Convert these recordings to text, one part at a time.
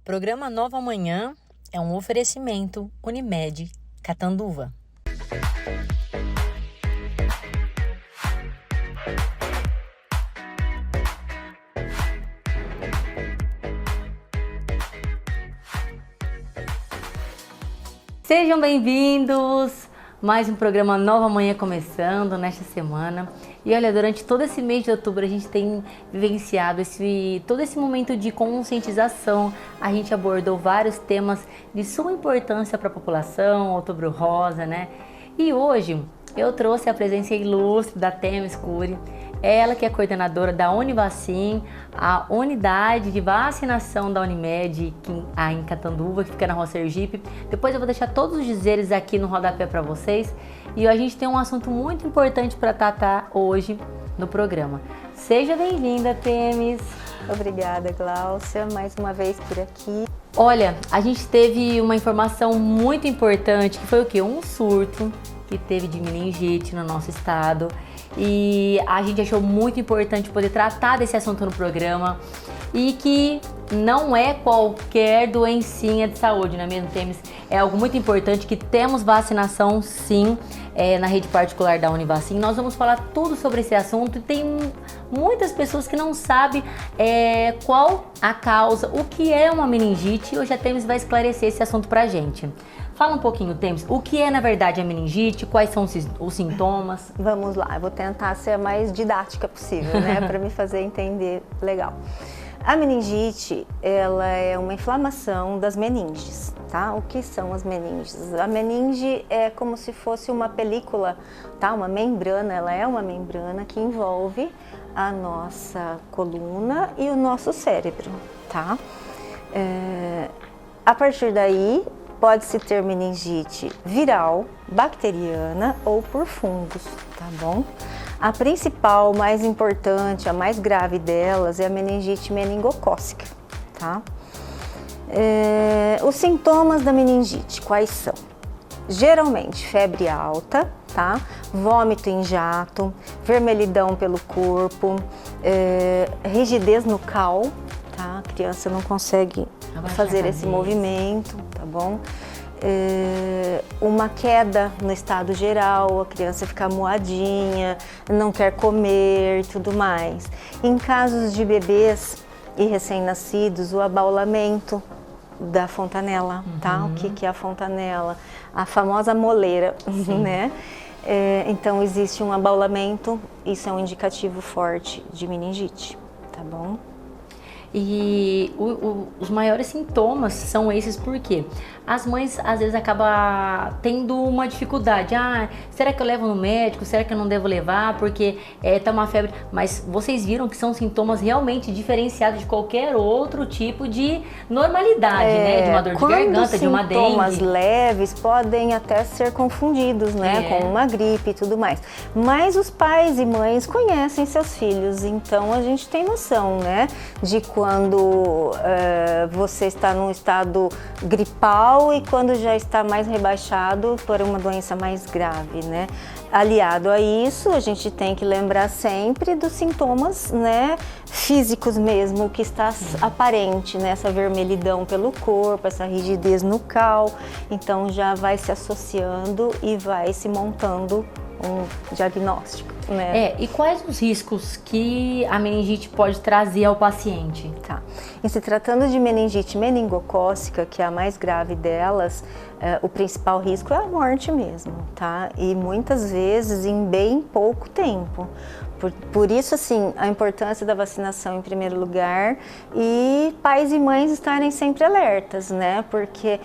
Programa Nova Manhã é um oferecimento Unimed Catanduva. Sejam bem-vindos! Mais um programa Nova Manhã começando nesta semana. E olha, durante todo esse mês de outubro a gente tem vivenciado todo esse momento de conscientização. A gente abordou vários temas de suma importância para a população, Outubro Rosa, né? E hoje eu trouxe a presença ilustre da Temis Cury. Ela que é coordenadora da Univacin, a unidade de vacinação da Unimed em Catanduva, que fica na Rua Sergipe. Depois eu vou deixar todos os dizeres aqui no rodapé para vocês. E a gente tem um assunto muito importante para tratar hoje no programa. Seja bem-vinda, Temis. Obrigada, Gláucia, mais uma vez por aqui. Olha, a gente teve uma informação muito importante, que foi o quê? Um surto que teve de meningite no nosso estado. E a gente achou muito importante poder tratar desse assunto no programa e que não é qualquer doencinha de saúde, não é mesmo, Temis? É algo muito importante, que temos vacinação sim na rede particular da Univacin. Nós vamos falar tudo sobre esse assunto e tem muitas pessoas que não sabem qual a causa, o que é uma meningite, e hoje a Temis vai esclarecer esse assunto pra gente. Fala um pouquinho, Temis, o que é na verdade a meningite, quais são os sintomas? Vamos lá, eu vou tentar ser a mais didática possível, né, para me fazer entender legal. A meningite, ela é uma inflamação das meninges, tá? O que são as meninges? A meninge é como se fosse uma película, tá? Uma membrana, ela é uma membrana que envolve a nossa coluna e o nosso cérebro, tá? A partir daí, pode-se ter meningite viral, bacteriana ou por fungos, tá bom? A principal, mais importante, a mais grave delas é a meningite meningocócica, tá? Os sintomas da meningite, quais são? Geralmente, febre alta, tá? Vômito em jato, vermelhidão pelo corpo, rigidez no cal, tá? A criança não consegue fazer esse movimento, tá bom? Uma queda no estado geral, a criança fica moadinha, não quer comer e tudo mais. Em casos de bebês e recém-nascidos, o abaulamento da fontanela, tá? O que é a fontanela? A famosa moleira, né? Então existe um abaulamento, isso é um indicativo forte de meningite, tá bom? E os maiores sintomas são esses porque as mães às vezes acabam tendo uma dificuldade. Será que eu levo no médico? Será que eu não devo levar? Porque tá uma febre. Mas vocês viram que são sintomas realmente diferenciados de qualquer outro tipo de normalidade, né? De uma dor de garganta, de uma dengue. Sintomas leves podem até ser confundidos, né? Com uma gripe e tudo mais. Mas os pais e mães conhecem seus filhos, então a gente tem noção, né? De quando você está num estado gripal e quando já está mais rebaixado por uma doença mais grave, né? Aliado a isso, a gente tem que lembrar sempre dos sintomas, né, físicos mesmo, que está aparente, né? Essa vermelhidão pelo corpo, essa rigidez no cal, então já vai se associando e vai se montando um diagnóstico, né? E quais os riscos que a meningite pode trazer ao paciente? Tá. Em se tratando de meningite meningocócica, que é a mais grave delas, o principal risco é a morte mesmo, tá? E muitas vezes em bem pouco tempo. Por isso, assim, a importância da vacinação em primeiro lugar e pais e mães estarem sempre alertas, né? Porque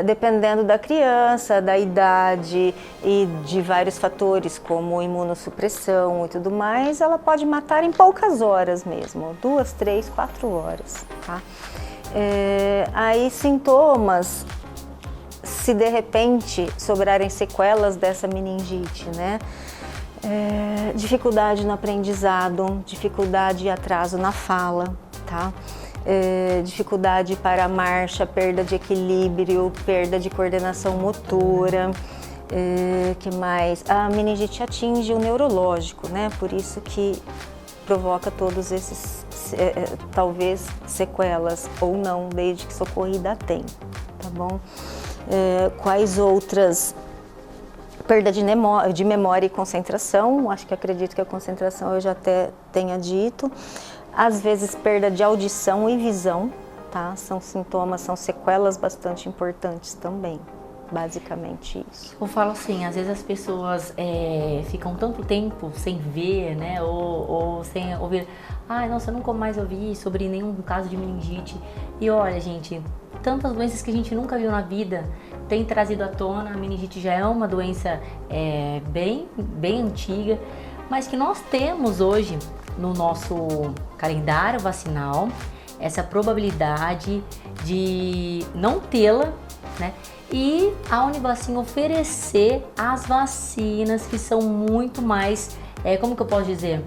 dependendo da criança, da idade e de vários fatores, como imunossupressão e tudo mais, ela pode matar em poucas horas mesmo, 2, 3, 4 horas, tá? Aí sintomas, se de repente sobrarem sequelas dessa meningite, né? Dificuldade no aprendizado, dificuldade e atraso na fala, tá? Dificuldade para a marcha, perda de equilíbrio, perda de coordenação motora, que mais? A meningite atinge o neurológico, né? Por isso que provoca todos esses, talvez, sequelas ou não, desde que socorrida a tempo, tá bom? Quais outras? Perda de memória e concentração, acredito que a concentração eu já até tenha dito. Às vezes perda de audição e visão, tá? São sintomas, são sequelas bastante importantes também, basicamente isso. Eu falo assim, às vezes as pessoas ficam tanto tempo sem ver, né, ou sem ouvir, nossa, eu nunca mais ouvi sobre nenhum caso de meningite. E olha, gente, tantas doenças que a gente nunca viu na vida tem trazido à tona. A meningite já é uma doença bem antiga, mas que nós temos hoje no nosso calendário vacinal essa probabilidade de não tê-la, né? E a Univacin oferecer as vacinas que são muito mais, como que eu posso dizer?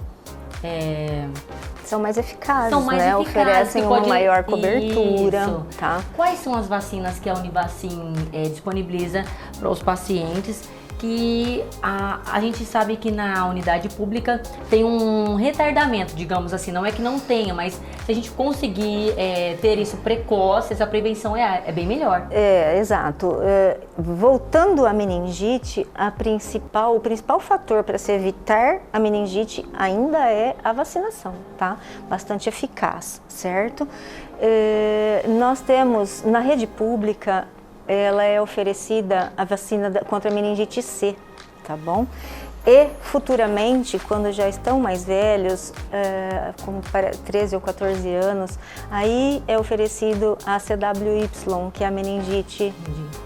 São mais eficazes, né? Oferecem uma maior cobertura. Isso. Tá? Quais são as vacinas que a Univacin disponibiliza para os pacientes? Que a gente sabe que na unidade pública tem um retardamento, digamos assim, não é que não tenha, mas se a gente conseguir ter isso precoce, essa prevenção é bem melhor. Exato. Voltando à meningite, o principal fator para se evitar a meningite ainda é a vacinação, tá? Bastante eficaz, certo? Nós temos, na rede pública, ela é oferecida a vacina contra a meningite C, tá bom? E futuramente, quando já estão mais velhos, como para 13 ou 14 anos, aí é oferecido a CWY, que é a meningite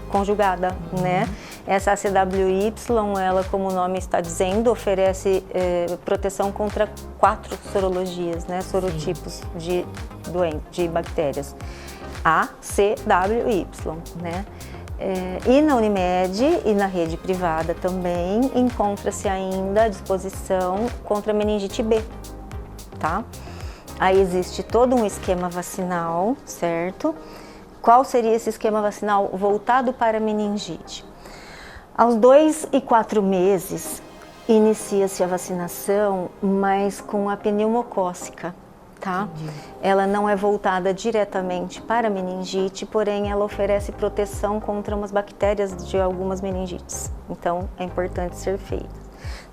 conjugada, né? Essa ACWY, ela, como o nome está dizendo, oferece proteção contra 4 sorologias, né? Sorotipos de bactérias. ACWY, né? E na Unimed e na rede privada também encontra-se ainda à disposição contra a meningite B, tá? Aí existe todo um esquema vacinal, certo? Qual seria esse esquema vacinal voltado para a meningite? Aos 2 e 4 meses inicia-se a vacinação, mas com a pneumocócica. Tá? Ela não é voltada diretamente para a meningite, porém ela oferece proteção contra umas bactérias de algumas meningites. Então é importante ser feita.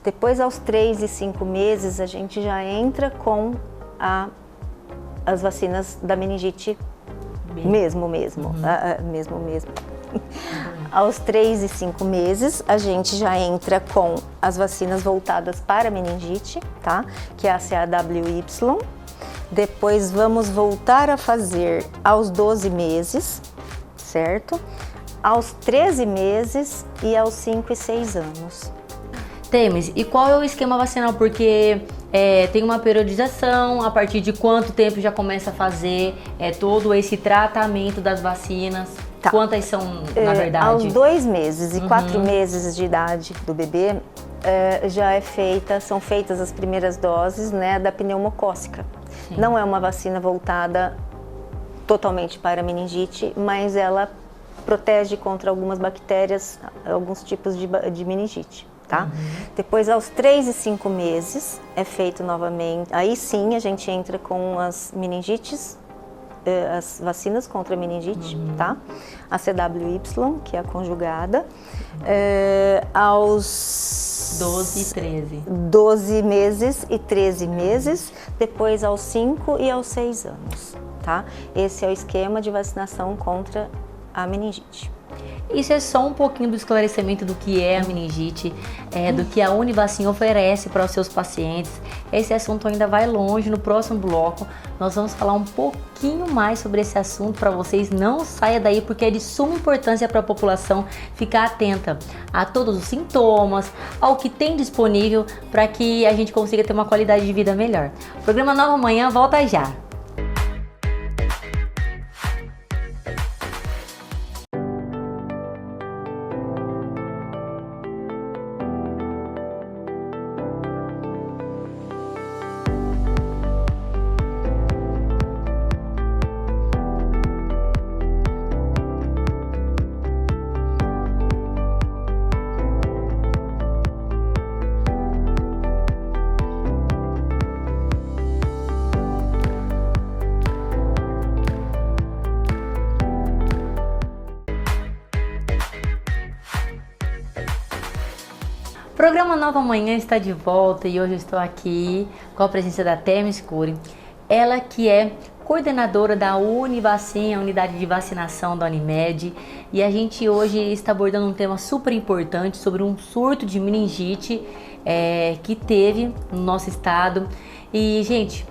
Depois, aos 3 e 5 meses, a gente já entra com as vacinas da meningite mesmo. Aos 3 e 5 meses, a gente já entra com as vacinas voltadas para a meningite, tá? Que é a CAWY. Depois vamos voltar a fazer aos 12 meses, certo? Aos 13 meses e aos 5 e 6 anos. Temis, e qual é o esquema vacinal? Porque tem uma periodização, a partir de quanto tempo já começa a fazer todo esse tratamento das vacinas? Tá. Quantas são, na verdade? Aos 2 meses e 4 meses de idade do bebê, são feitas as primeiras doses, né, da pneumocócica. Sim. Não é uma vacina voltada totalmente para a meningite, mas ela protege contra algumas bactérias, alguns tipos de meningite, tá? Depois, aos 3 e 5 meses, é feito novamente, aí sim a gente entra com as meningites, as vacinas contra a meningite, tá? A CWY, que é a conjugada, aos 12 meses e 13 meses, depois aos 5 e aos 6 anos, tá? Esse é o esquema de vacinação contra a meningite. Isso é só um pouquinho do esclarecimento do que é a meningite, do que a Univacin oferece para os seus pacientes. Esse assunto ainda vai longe. No próximo bloco nós vamos falar um pouquinho mais sobre esse assunto para vocês. Não saia daí, porque é de suma importância para a população ficar atenta a todos os sintomas, ao que tem disponível, para que a gente consiga ter uma qualidade de vida melhor. O programa Nova Manhã volta já. Programa Nova Manhã está de volta e hoje eu estou aqui com a presença da Têmis Cury, ela que é coordenadora da Univacin, a unidade de vacinação da Unimed, e a gente hoje está abordando um tema super importante sobre um surto de meningite que teve no nosso estado. E, gente,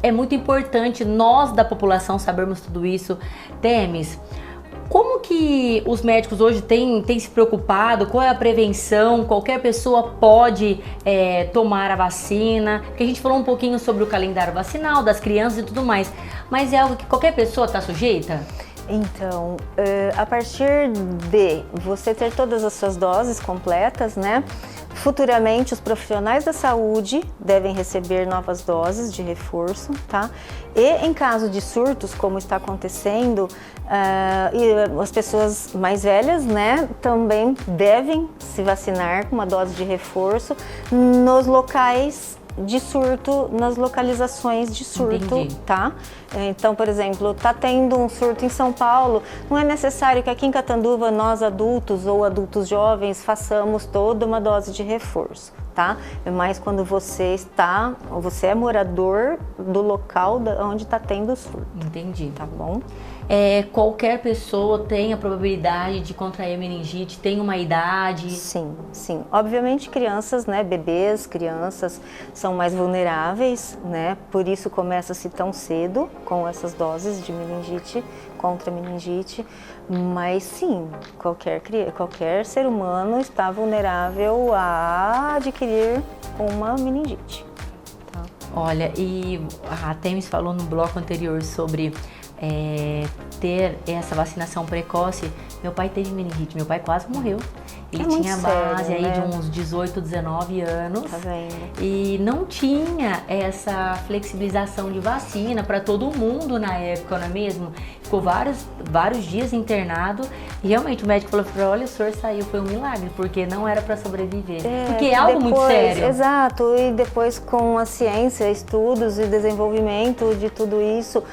é muito importante nós da população sabermos tudo isso. Têmis, como que os médicos hoje têm se preocupado? Qual é a prevenção? Qualquer pessoa pode tomar a vacina? Porque a gente falou um pouquinho sobre o calendário vacinal das crianças e tudo mais, mas é algo que qualquer pessoa está sujeita? Então, a partir de você ter todas as suas doses completas, né? Futuramente, os profissionais da saúde devem receber novas doses de reforço, tá? E em caso de surtos, como está acontecendo, e as pessoas mais velhas, né, também devem se vacinar com uma dose de reforço nos locais de surto, nas localizações de surto. Entendi. Tá? Então, por exemplo, tá tendo um surto em São Paulo, não é necessário que aqui em Catanduva nós adultos ou adultos jovens façamos toda uma dose de reforço, tá? É mais quando você é morador do local onde está tendo o surto. Entendi. Tá bom? Qualquer pessoa tem a probabilidade de contrair meningite, tem uma idade? Sim, sim. Obviamente crianças, né, bebês, crianças são mais vulneráveis, né? Por isso começa-se tão cedo com essas doses de meningite, contra meningite. Mas sim, qualquer ser humano está vulnerável a adquirir uma meningite. Tá? Olha, e a Têmis falou no bloco anterior sobre ter essa vacinação precoce. Meu pai teve meningite, meu pai quase morreu. Ele tinha base sério, aí né? de uns 18, 19 anos. Tá vendo? E não tinha essa flexibilização de vacina para todo mundo na época, não é mesmo? Ficou vários dias internado e realmente o médico falou: olha, o senhor saiu, foi um milagre, porque não era para sobreviver. Porque é algo muito sério. Exato, e depois com a ciência, estudos e desenvolvimento de tudo isso,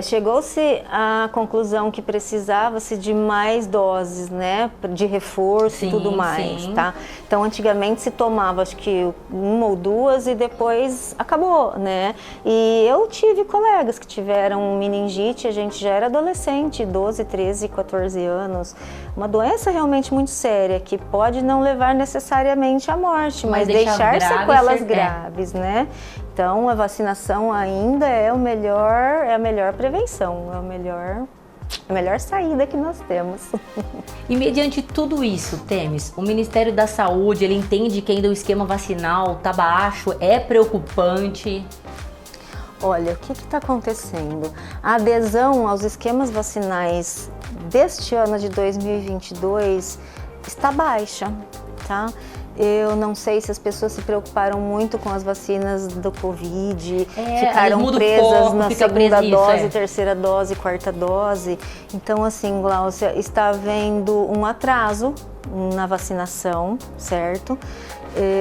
chegou-se à conclusão que precisava-se de mais doses, né, de reforço e tudo mais, sim. Tá? Então, antigamente se tomava, acho que uma ou duas e depois acabou, né? E eu tive colegas que tiveram meningite, a gente já era adolescente, 12, 13, 14 anos, uma doença realmente muito séria, que pode não levar necessariamente à morte, mas deixar sequelas graves, né? Então, a vacinação ainda é a melhor prevenção, é a melhor saída que nós temos. E mediante tudo isso, Têmis, o Ministério da Saúde, ele entende que ainda o esquema vacinal está baixo, é preocupante? Olha, o que está acontecendo? A adesão aos esquemas vacinais deste ano de 2022 está baixa, tá? Eu não sei se as pessoas se preocuparam muito com as vacinas do Covid, ficaram presas na segunda dose, terceira dose, quarta dose. Então, assim, Gláucia, está havendo um atraso na vacinação, certo?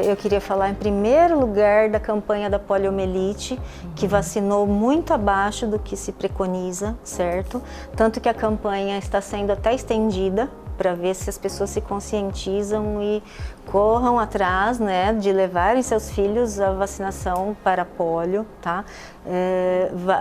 Eu queria falar em primeiro lugar da campanha da poliomielite, que vacinou muito abaixo do que se preconiza, certo? Tanto que a campanha está sendo até estendida para ver se as pessoas se conscientizam e corram atrás, né, de levarem seus filhos à vacinação para polio, tá?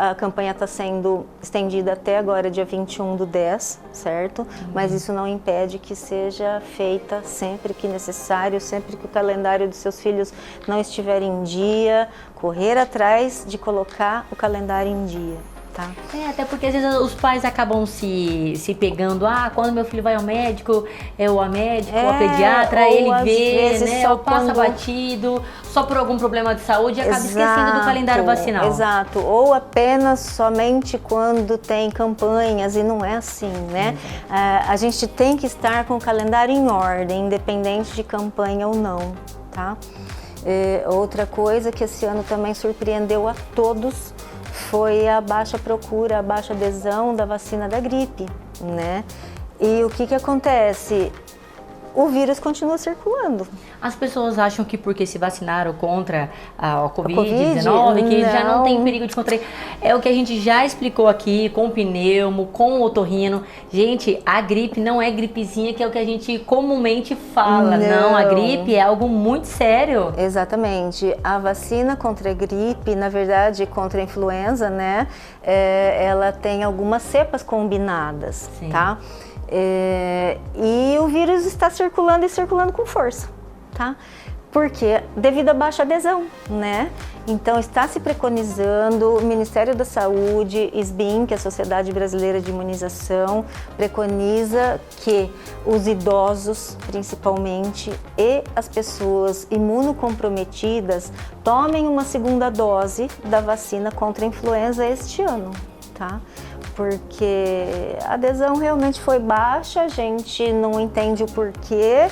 A campanha está sendo estendida até agora, dia 21/10, certo? Mas isso não impede que seja feita sempre que necessário, sempre que o calendário dos seus filhos não estiver em dia, correr atrás de colocar o calendário em dia. Tá. Até porque às vezes os pais acabam se pegando, quando meu filho vai ao médico, ou a médica, ou a pediatra, ele vê, né, ou passa batido, só por algum problema de saúde e acaba esquecendo do calendário vacinal. Exato, ou apenas somente quando tem campanhas, e não é assim, né? A gente tem que estar com o calendário em ordem, independente de campanha ou não, tá? Outra coisa que esse ano também surpreendeu a todos foi a baixa procura, a baixa adesão da vacina da gripe, né? E o que acontece? o vírus continua circulando. As pessoas acham que porque se vacinaram contra a Covid-19, que já não tem perigo de contrair. É o que a gente já explicou aqui com o pneumo, com o otorrino. Gente, a gripe não é gripezinha, que é o que a gente comumente fala. Não, a gripe é algo muito sério. Exatamente. A vacina contra a gripe, na verdade, contra a influenza, né? Ela tem algumas cepas combinadas, sim, tá? E o vírus está circulando e circulando com força, tá? Porque devido à baixa adesão, né? Então está se preconizando, o Ministério da Saúde, SBIM, que é a Sociedade Brasileira de Imunização, preconiza que os idosos, principalmente, e as pessoas imunocomprometidas tomem uma segunda dose da vacina contra a influenza este ano, tá? Porque a adesão realmente foi baixa, a gente não entende o porquê,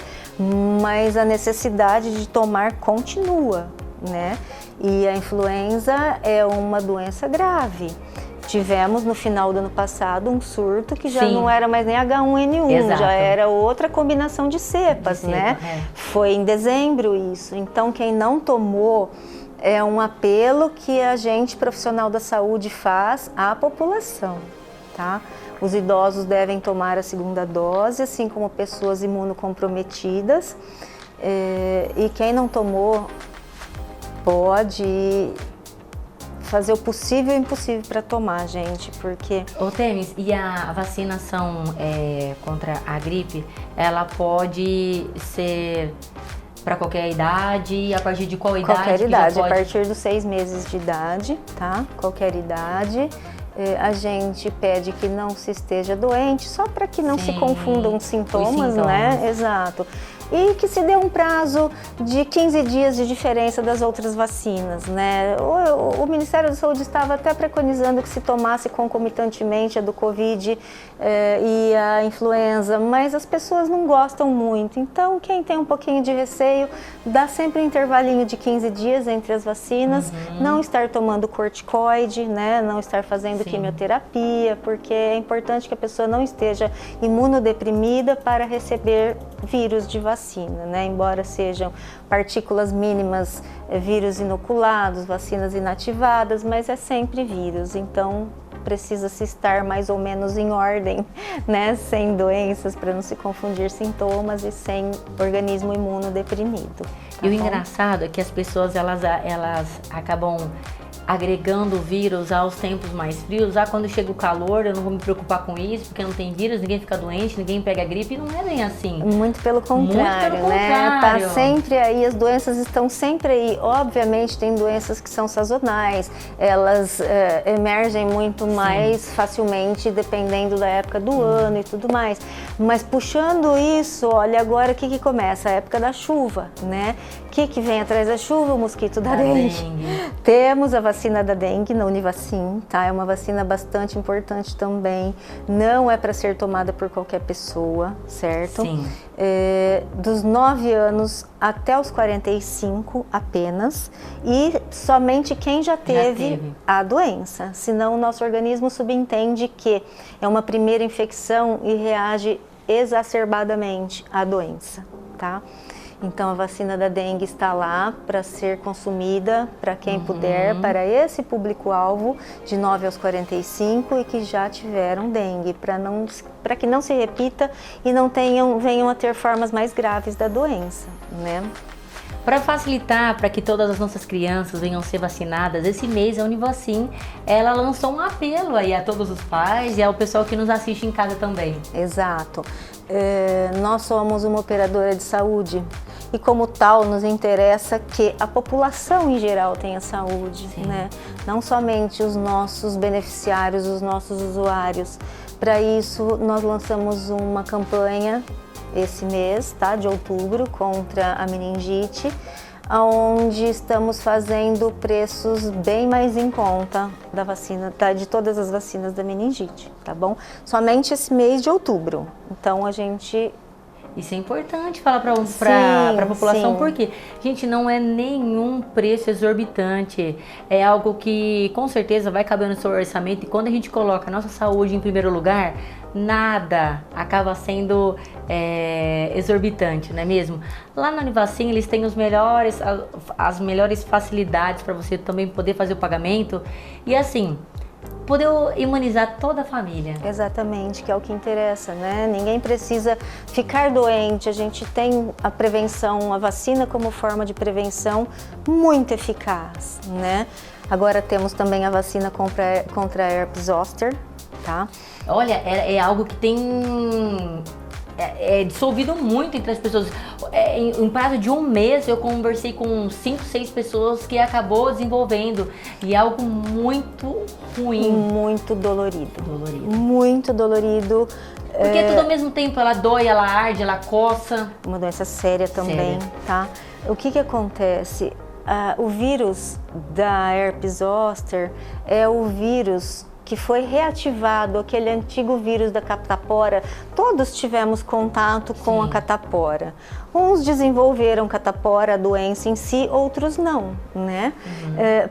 mas a necessidade de tomar continua, né? E a influenza é uma doença grave. Tivemos no final do ano passado um surto que já sim, não era mais nem H1N1, exato, já era outra combinação de cepas, né? Foi em dezembro isso. Então quem não tomou, é um apelo que a gente, profissional da saúde, faz à população, tá? Os idosos devem tomar a segunda dose, assim como pessoas imunocomprometidas. E quem não tomou pode fazer o possível e o impossível para tomar, gente, porque... Ô Temis, e a vacinação contra a gripe, ela pode ser para qualquer idade? A partir de qual idade? Qualquer idade, a partir dos 6 meses de idade, tá? Qualquer idade. A gente pede que não se esteja doente, só para que não se confundam os sintomas, né? Exato. E que se dê um prazo de 15 dias de diferença das outras vacinas, né? O Ministério da Saúde estava até preconizando que se tomasse concomitantemente a do Covid e a influenza, mas as pessoas não gostam muito. Então, quem tem um pouquinho de receio, dá sempre um intervalinho de 15 dias entre as vacinas, não estar tomando corticoide, né? Não estar fazendo quimioterapia, porque é importante que a pessoa não esteja imunodeprimida para receber vírus de vacina, né? Embora sejam partículas mínimas, vírus inoculados, vacinas inativadas, mas é sempre vírus, então precisa-se estar mais ou menos em ordem, né? Sem doenças, para não se confundir sintomas e sem organismo imunodeprimido. Tá e o engraçado é que as pessoas elas acabam agregando o vírus aos tempos mais frios. Quando chega o calor, eu não vou me preocupar com isso, porque não tem vírus, ninguém fica doente, ninguém pega gripe, não é bem assim. Muito pelo contrário, né? Tá sempre aí, as doenças estão sempre aí. Obviamente tem doenças que são sazonais, elas emergem muito mais facilmente dependendo da época do ano e tudo mais. Mas puxando isso, olha agora o que começa? A época da chuva, né? O que vem atrás da chuva? O mosquito da dengue. Temos a vacina da dengue na Univacin, tá? É uma vacina bastante importante também. Não é para ser tomada por qualquer pessoa, certo? Sim. Dos 9 anos até os 45 apenas, e somente quem já teve a doença. Senão o nosso organismo subentende que é uma primeira infecção e reage exacerbadamente à doença, tá? Então a vacina da dengue está lá para ser consumida para quem puder, para esse público-alvo de 9 aos 45 e que já tiveram dengue, para que não se repita e não venham a ter formas mais graves da doença, né? Para facilitar, para que todas as nossas crianças venham ser vacinadas, esse mês a Univacin, ela lançou um apelo aí a todos os pais e ao pessoal que nos assiste em casa também. Exato. Nós somos uma operadora de saúde e como tal nos interessa que a população em geral tenha saúde, né? Não somente os nossos beneficiários, os nossos usuários. Para isso nós lançamos uma campanha esse mês, tá, de outubro, contra a meningite, onde estamos fazendo preços bem mais em conta da vacina, tá, de todas as vacinas da meningite, tá bom? Somente esse mês de outubro. Então a gente... Isso é importante falar para a população, porque, gente, não é nenhum preço exorbitante, é algo que com certeza vai caber no seu orçamento, e quando a gente coloca a nossa saúde em primeiro lugar, nada acaba sendo exorbitante, não é mesmo? Lá na Univacin eles têm as melhores facilidades para você também poder fazer o pagamento e assim, poder imunizar toda a família. Exatamente, que é o que interessa, né? Ninguém precisa ficar doente, a gente tem a prevenção, a vacina como forma de prevenção muito eficaz, né? Agora temos também a vacina contra a herpes zoster, tá? Olha, é algo que tem dissolvido muito entre as pessoas. Em prazo de um mês eu conversei com 5, 6 pessoas que acabou desenvolvendo e é algo muito ruim. Muito dolorido. Muito dolorido. Porque tudo ao mesmo tempo, ela dói, ela arde, ela coça. Uma doença séria também, tá? O que acontece? O vírus da herpes zoster é o vírus que foi reativado, aquele antigo vírus da catapora. Todos tivemos contato com a catapora. Uns desenvolveram catapora, a doença em si, outros não, né?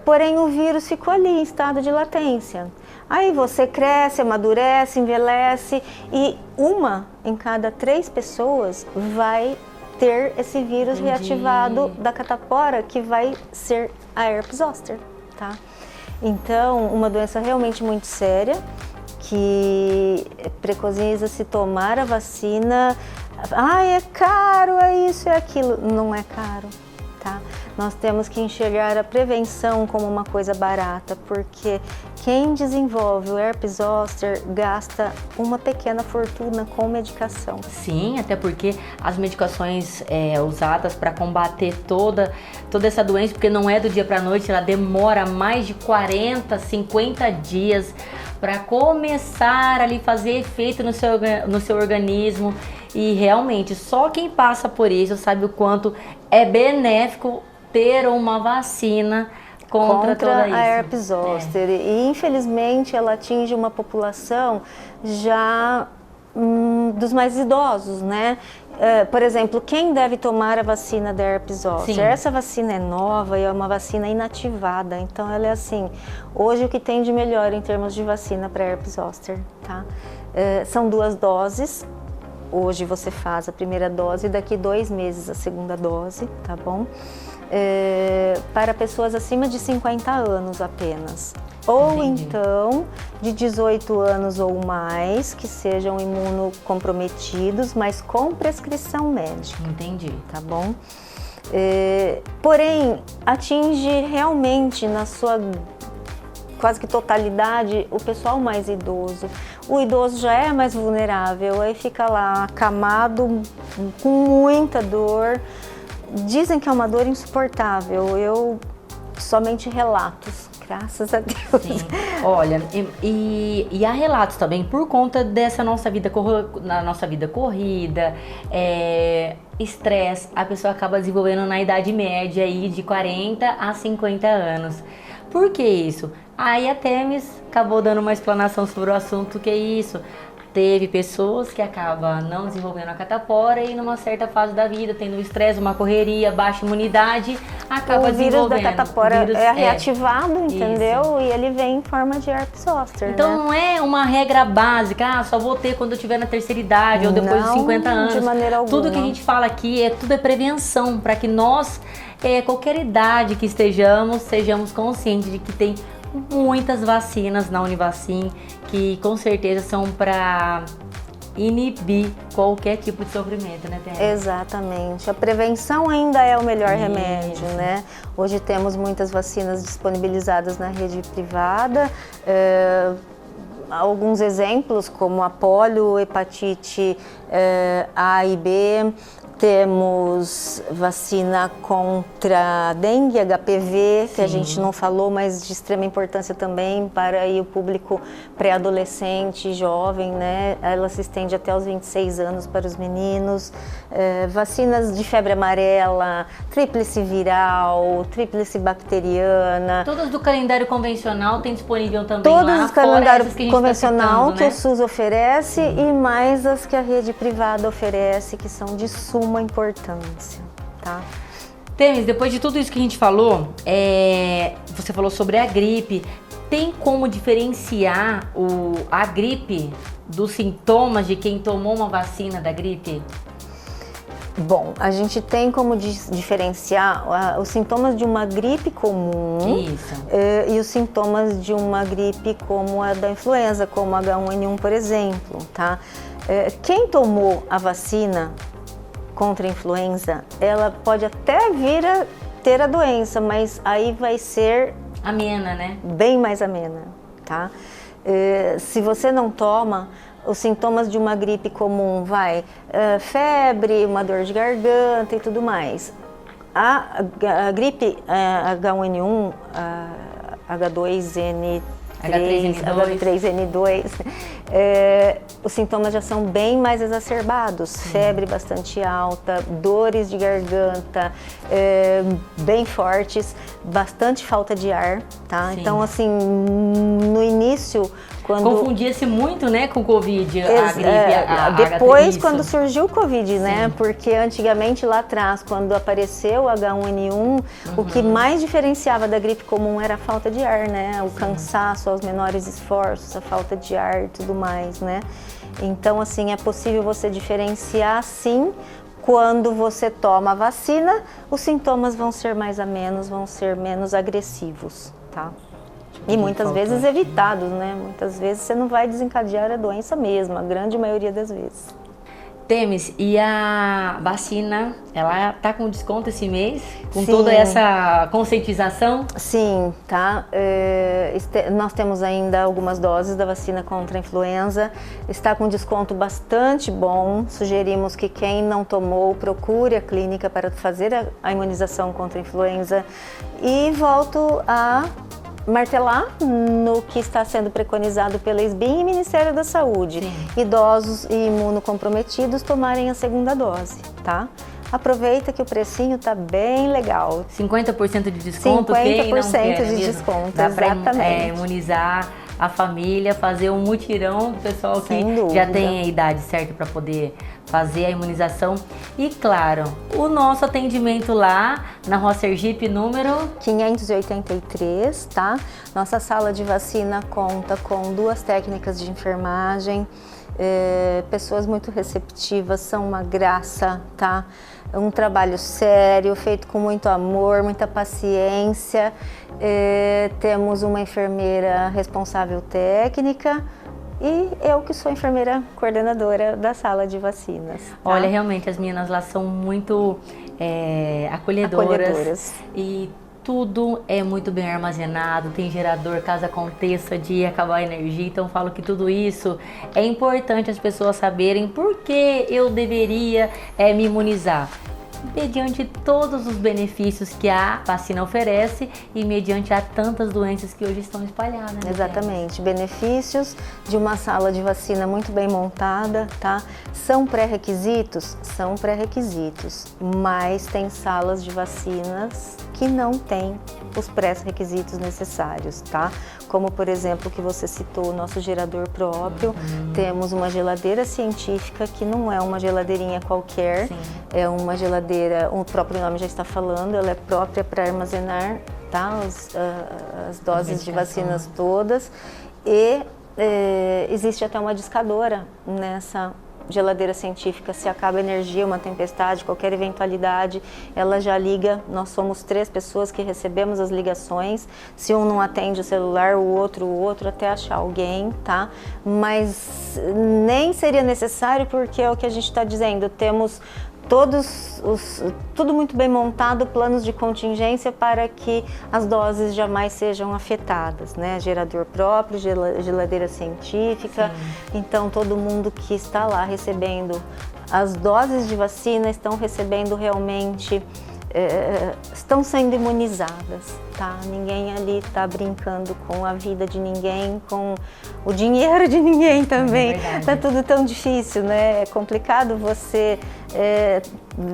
Porém, o vírus ficou ali em estado de latência. Aí você cresce, amadurece, envelhece e 1 em cada 3 pessoas vai ter esse vírus reativado da catapora, que vai ser a herpes zoster, tá? Então, uma doença realmente muito séria, que preconiza-se tomar a vacina. É caro, é isso, é aquilo. Não é caro, tá? Nós temos que enxergar a prevenção como uma coisa barata, porque quem desenvolve o herpes zoster gasta uma pequena fortuna com medicação. Sim, até porque as medicações usadas para combater toda essa doença, porque não é do dia para a noite, ela demora mais de 40, 50 dias para começar ali fazer efeito no seu organismo. E realmente, só quem passa por isso sabe o quanto é benéfico ter uma vacina contra toda isso. A herpes zoster. E infelizmente ela atinge uma população já dos mais idosos, né? Por exemplo, quem deve tomar a vacina da herpes zoster? Sim. Essa vacina é nova e é uma vacina inativada, então ela é assim, hoje o que tem de melhor em termos de vacina para herpes zoster, tá? São 2 doses. Hoje você faz a primeira dose e daqui 2 meses a segunda dose, tá bom? Para pessoas acima de 50 anos apenas. Ou então de 18 anos ou mais, que sejam imunocomprometidos, mas com prescrição médica. Entendi. Tá bom? Porém, atinge realmente na sua quase que totalidade o pessoal mais idoso. O idoso já é mais vulnerável, aí fica lá acamado, com muita dor. Dizem que é uma dor insuportável, eu somente relatos, graças a Deus. Sim. Olha, e há relatos também por conta dessa nossa vida corrida, estresse, a pessoa acaba desenvolvendo na idade média aí de 40 a 50 anos. Por que isso? Aí a Temis acabou dando uma explanação sobre o assunto, que é isso. Teve pessoas que acabam não desenvolvendo a catapora e numa certa fase da vida, tendo estresse, uma correria, baixa imunidade, acaba desenvolvendo. O vírus da catapora é reativado, entendeu? Isso. E ele vem em forma de herpes zoster, então né? Não é uma regra básica, só vou ter quando eu estiver na terceira idade ou depois dos 50 anos. De maneira alguma. Tudo que a gente fala aqui tudo é prevenção, para que nós, qualquer idade que estejamos, sejamos conscientes de que tem muitas vacinas na Univacin que com certeza são para inibir qualquer tipo de sofrimento, né, Tênia? Exatamente. A prevenção ainda é o melhor remédio, né? Hoje temos muitas vacinas disponibilizadas na rede privada. Alguns exemplos como a polio, hepatite A e B. Temos vacina contra a dengue, HPV, que a gente não falou, mas de extrema importância também para aí o público pré-adolescente, jovem, né? Ela se estende até os 26 anos para os meninos. Vacinas de febre amarela, tríplice viral, tríplice bacteriana. Todas do calendário convencional tem disponível também todas lá, do calendário convencional tá citando, que né? o SUS oferece e mais as que a rede privada oferece, que são de suma importância, tá? Temis, depois de tudo isso que a gente falou, você falou sobre a gripe, tem como diferenciar a gripe dos sintomas de quem tomou uma vacina da gripe? Bom, a gente tem como diferenciar os sintomas de uma gripe comum e os sintomas de uma gripe como a da influenza, como H1N1, por exemplo, tá? Quem tomou a vacina contra a influenza, ela pode até vir a ter a doença, mas aí vai ser amena, né? Bem mais amena, tá? Se você não toma, os sintomas de uma gripe comum febre, uma dor de garganta e tudo mais. A gripe H1N1, H3N2, os sintomas já são bem mais exacerbados, febre bastante alta, dores de garganta bem fortes, bastante falta de ar, tá? Sim. Então, assim, no início, quando... Confundia-se muito, né, com o Covid, a gripe, depois, quando surgiu o Covid, né? Porque antigamente, lá atrás, quando apareceu o H1N1, o que mais diferenciava da gripe comum era a falta de ar, né? O cansaço, os menores esforços, a falta de ar e tudo mais, né? Então, assim, é possível você diferenciar, sim. Quando você toma a vacina, os sintomas vão ser mais amenos, vão ser menos agressivos, tá? E muitas vezes evitados, né? Muitas vezes você não vai desencadear a doença mesmo, a grande maioria das vezes. Temis, e a vacina, ela tá com desconto esse mês? Com toda essa conscientização? Sim, tá. Nós temos ainda algumas doses da vacina contra a influenza. Está com desconto bastante bom. Sugerimos que quem não tomou, procure a clínica para fazer a imunização contra a influenza. E volto a martelar no que está sendo preconizado pela SBIM e Ministério da Saúde. Sim. Idosos e imunocomprometidos tomarem a segunda dose, tá? Aproveita que o precinho tá bem legal. 50% de desconto, 50% quem não quer, de desconto, dá exatamente. Para imunizar a família, fazer um mutirão do pessoal que já tem a idade certa para poder fazer a imunização. E claro, o nosso atendimento lá na Rua Sergipe, número 583, tá? Nossa sala de vacina conta com 2 técnicas de enfermagem, pessoas muito receptivas, são uma graça, tá? Um trabalho sério, feito com muito amor, muita paciência. Temos uma enfermeira responsável técnica e eu que sou enfermeira coordenadora da sala de vacinas. Tá? Olha, realmente as meninas lá são muito acolhedoras. E tudo é muito bem armazenado, tem gerador caso aconteça de acabar a energia, então falo que tudo isso é importante as pessoas saberem por que eu deveria me imunizar. Mediante todos os benefícios que a vacina oferece e mediante a tantas doenças que hoje estão espalhadas. Né? Exatamente, benefícios de uma sala de vacina muito bem montada, tá? São pré-requisitos? São pré-requisitos, mas tem salas de vacinas que não têm os pré-requisitos necessários, tá? Como, por exemplo, que você citou, o nosso gerador próprio. Temos uma geladeira científica que não é uma geladeirinha qualquer. Sim. É uma geladeira, o próprio nome já está falando, ela é própria para armazenar, tá? As doses de vacinas todas. E existe até uma discadora nessa geladeira científica. Se acaba a energia, uma tempestade, qualquer eventualidade, ela já liga. Nós somos 3 pessoas que recebemos as ligações. Se um não atende o celular, o outro, até achar alguém, tá? Mas nem seria necessário, porque é o que a gente está dizendo, temos tudo muito bem montado, planos de contingência para que as doses jamais sejam afetadas, né? Gerador próprio, geladeira científica. Sim. Então todo mundo que está lá recebendo as doses de vacina estão recebendo realmente, estão sendo imunizadas, tá? Ninguém ali está brincando com a vida de ninguém, com o dinheiro de ninguém também. Tá tudo tão difícil, né? É complicado, você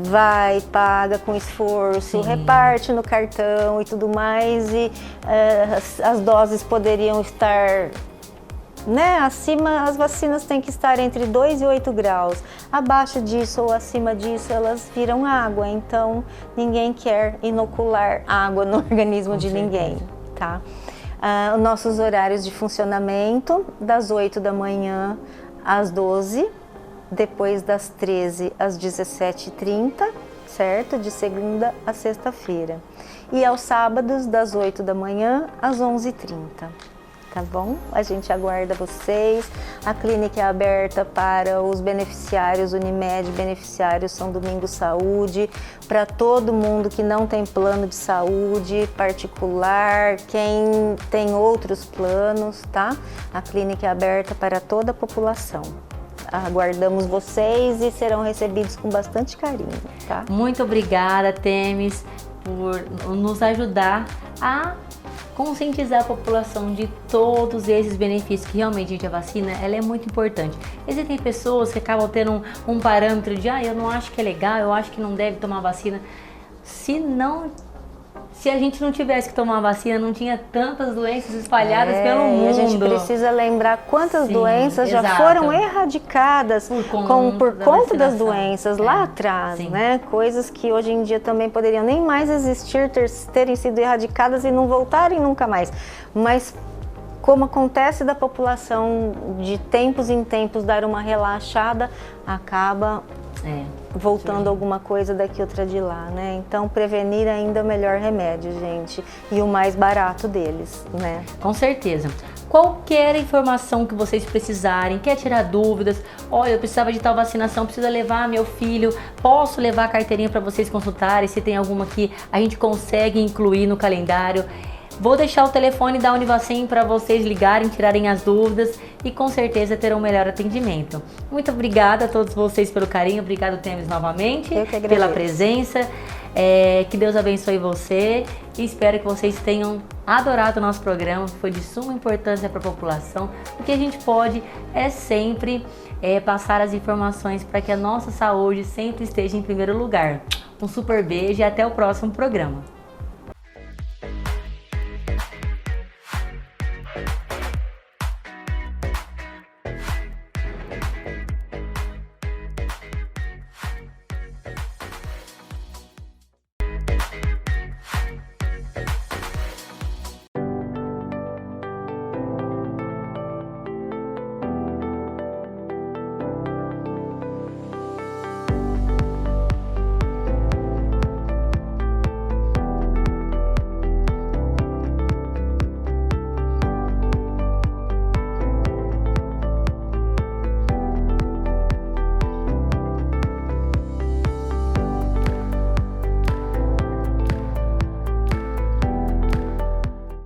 vai, paga com esforço, sim, reparte no cartão e tudo mais, e as doses poderiam estar, né, acima, as vacinas têm que estar entre 2 e 8 graus. Abaixo disso ou acima disso, elas viram água. Então, ninguém quer inocular água no organismo de ninguém, tá? Os nossos horários de funcionamento, das 8 da manhã às 12, depois das 13 às 17h30, certo? De segunda a sexta-feira. E aos sábados, das 8 da manhã às 11h30. Tá bom? A gente aguarda vocês. A clínica é aberta para os beneficiários Unimed, beneficiários São Domingos Saúde, para todo mundo que não tem plano de saúde particular, quem tem outros planos, tá? A clínica é aberta para toda a população. Aguardamos vocês e serão recebidos com bastante carinho, tá? Muito obrigada, Temis, por nos ajudar a conscientizar a população de todos esses benefícios que realmente, gente, a vacina ela é muito importante. Existem pessoas que acabam tendo um parâmetro de eu não acho que é legal, eu acho que não deve tomar vacina. Se a gente não tivesse que tomar vacina, não tinha tantas doenças espalhadas pelo mundo. A gente precisa lembrar quantas doenças já foram erradicadas por conta das doenças lá atrás, né? Coisas que hoje em dia também poderiam nem mais existir, terem sido erradicadas e não voltarem nunca mais. Mas como acontece da população de tempos em tempos dar uma relaxada, acaba voltando alguma coisa daqui, outra de lá, né? Então, prevenir ainda é o melhor remédio, gente. E o mais barato deles, né? Com certeza. Qualquer informação que vocês precisarem, quer tirar dúvidas, olha, eu precisava de tal vacinação, precisa levar meu filho, posso levar a carteirinha para vocês consultarem, se tem alguma que a gente consegue incluir no calendário. Vou deixar o telefone da Univacem para vocês ligarem, tirarem as dúvidas e com certeza terão um melhor atendimento. Muito obrigada a todos vocês pelo carinho, obrigado, Temis, novamente, pela presença. Que Deus abençoe você e espero que vocês tenham adorado o nosso programa, foi de suma importância para a população. O que a gente pode é sempre passar as informações para que a nossa saúde sempre esteja em primeiro lugar. Um super beijo e até o próximo programa.